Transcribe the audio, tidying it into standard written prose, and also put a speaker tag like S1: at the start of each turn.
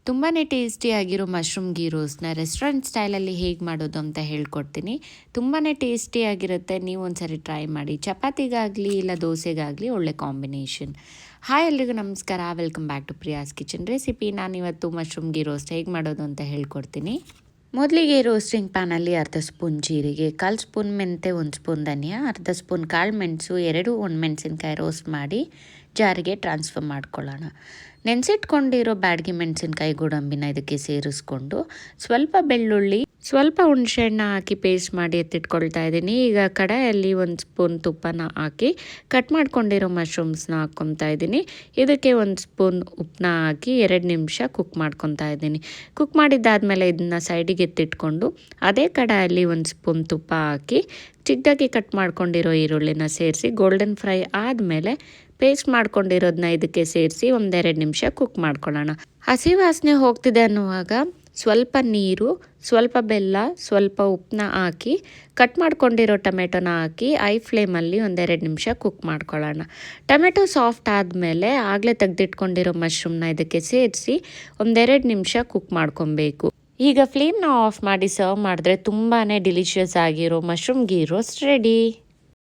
S1: ತುಂಬಾ ಟೇಸ್ಟಿಯಾಗಿರೋ mushroom ghee ರೋಸ್ಟ್ನ restaurant ಸ್ಟೈಲಲ್ಲಿ ಹೇಗೆ ಮಾಡೋದು ಅಂತ ಹೇಳ್ಕೊಡ್ತೀನಿ. ತುಂಬಾ ಟೇಸ್ಟಿಯಾಗಿರುತ್ತೆ. ನೀವು ಒಂದ್ಸರಿ ಟ್ರೈ ಮಾಡಿ. ಚಪಾತಿಗಾಗಲಿ ಇಲ್ಲ ದೋಸೆಗಾಗಲಿ ಒಳ್ಳೆ ಕಾಂಬಿನೇಷನ್. ಹಾಯ್ ಎಲ್ರಿಗೂ ನಮಸ್ಕಾರ. Welcome back to Priya's kitchen recipe. ನಾನಿವತ್ತು ಮಶ್ರೂಮ್ ಗೀ ರೋಸ್ಟ್ ಹೇಗೆ ಮಾಡೋದು ಅಂತ ಹೇಳ್ಕೊಡ್ತೀನಿ. ಮೊದಲಿಗೆ ರೋಸ್ಟಿಂಗ್ ಪ್ಯಾನಲ್ಲಿ ಅರ್ಧ ಸ್ಪೂನ್ ಜೀರಿಗೆ, 1/4 ಸ್ಪೂನ್ ಮೆಂತೆ, 1 ಸ್ಪೂನ್ ಧನಿಯಾ, ಅರ್ಧ ಸ್ಪೂನ್ ಕಾಳು ಮೆಣಸು, 2 ಒಣಮೆಣಸಿನ್ಕಾಯಿ ರೋಸ್ಟ್ ಮಾಡಿ ಜಾರಿಗೆ ಟ್ರಾನ್ಸ್ಫರ್ ಮಾಡ್ಕೊಳ್ಳೋಣ. ನೆನೆಸಿಟ್ಕೊಂಡಿರೋ ಬ್ಯಾಡಗಿ ಮೆಣಸಿನ್ಕಾಯಿ ಗೋಡಂಬಿನ ಇದಕ್ಕೆ ಸೇರಿಸ್ಕೊಂಡು ಸ್ವಲ್ಪ ಬೆಳ್ಳುಳ್ಳಿ, ಸ್ವಲ್ಪ ಹುಣಸೆಹಣ್ಣು ಹಾಕಿ ಪೇಸ್ಟ್ ಮಾಡಿ ಎತ್ತಿಟ್ಕೊಳ್ತಾ ಇದ್ದೀನಿ. ಈಗ ಕಡಾಯಲ್ಲಿ 1 ಸ್ಪೂನ್ ತುಪ್ಪನ ಹಾಕಿ ಕಟ್ ಮಾಡ್ಕೊಂಡಿರೋ ಮಶ್ರೂಮ್ಸ್ನ ಹಾಕ್ಕೊತಾ ಇದ್ದೀನಿ. ಇದಕ್ಕೆ 1 ಸ್ಪೂನ್ ಉಪ್ಪನ್ನ ಹಾಕಿ 2 ನಿಮಿಷ ಕುಕ್ ಮಾಡ್ಕೊತಾ ಇದ್ದೀನಿ. ಕುಕ್ ಮಾಡಿದ್ದಾದಮೇಲೆ ಇದನ್ನು ಸೈಡಿಗೆ ಎತ್ತಿಟ್ಕೊಂಡು ಅದೇ ಕಡಾಯಲ್ಲಿ 1 ಸ್ಪೂನ್ ತುಪ್ಪ ಹಾಕಿ ಚಿಕ್ಕದಾಗಿ ಕಟ್ ಮಾಡ್ಕೊಂಡಿರೋ ಈರುಳ್ಳಿನ ಸೇರಿಸಿ ಗೋಲ್ಡನ್ ಫ್ರೈ ಆದಮೇಲೆ ಪೇಸ್ಟ್ ಮಾಡ್ಕೊಂಡಿರೋದನ್ನ ಇದಕ್ಕೆ ಸೇರಿಸಿ 1-2 ನಿಮಿಷ ಕುಕ್ ಮಾಡ್ಕೊಳ್ಳೋಣ. ಹಸಿ ವಾಸನೆ ಹೋಗ್ತಿದೆ ಅನ್ನುವಾಗ ಸ್ವಲ್ಪ ನೀರು, ಸ್ವಲ್ಪ ಬೆಲ್ಲ, ಸ್ವಲ್ಪ ಉಪ್ಪನ್ನ ಹಾಕಿ ಕಟ್ ಮಾಡ್ಕೊಂಡಿರೋ ಟೊಮೆಟೊನ ಹಾಕಿ ಐ ಫ್ಲೇಮಲ್ಲಿ 1-2 ನಿಮಿಷ ಕುಕ್ ಮಾಡ್ಕೊಳ್ಳೋಣ. ಟೊಮೆಟೊ ಸಾಫ್ಟ್ ಆದಮೇಲೆ ಆಗಲೇ ತೆಗೆದಿಟ್ಕೊಂಡಿರೋ ಮಶ್ರೂಮ್ನ ಇದಕ್ಕೆ ಸೇರಿಸಿ 1-2 ನಿಮಿಷ ಕುಕ್ ಮಾಡ್ಕೊಬೇಕು. ಈಗ ಫ್ಲೇಮ್ನ ಆಫ್ ಮಾಡಿ ಸರ್ವ್ ಮಾಡಿದ್ರೆ ತುಂಬಾ ಡಿಲಿಷಿಯಸ್ ಆಗಿರೋ ಮಶ್ರೂಮ್ ಗೀ ರೋಸ್ಟ್ ರೆಡಿ.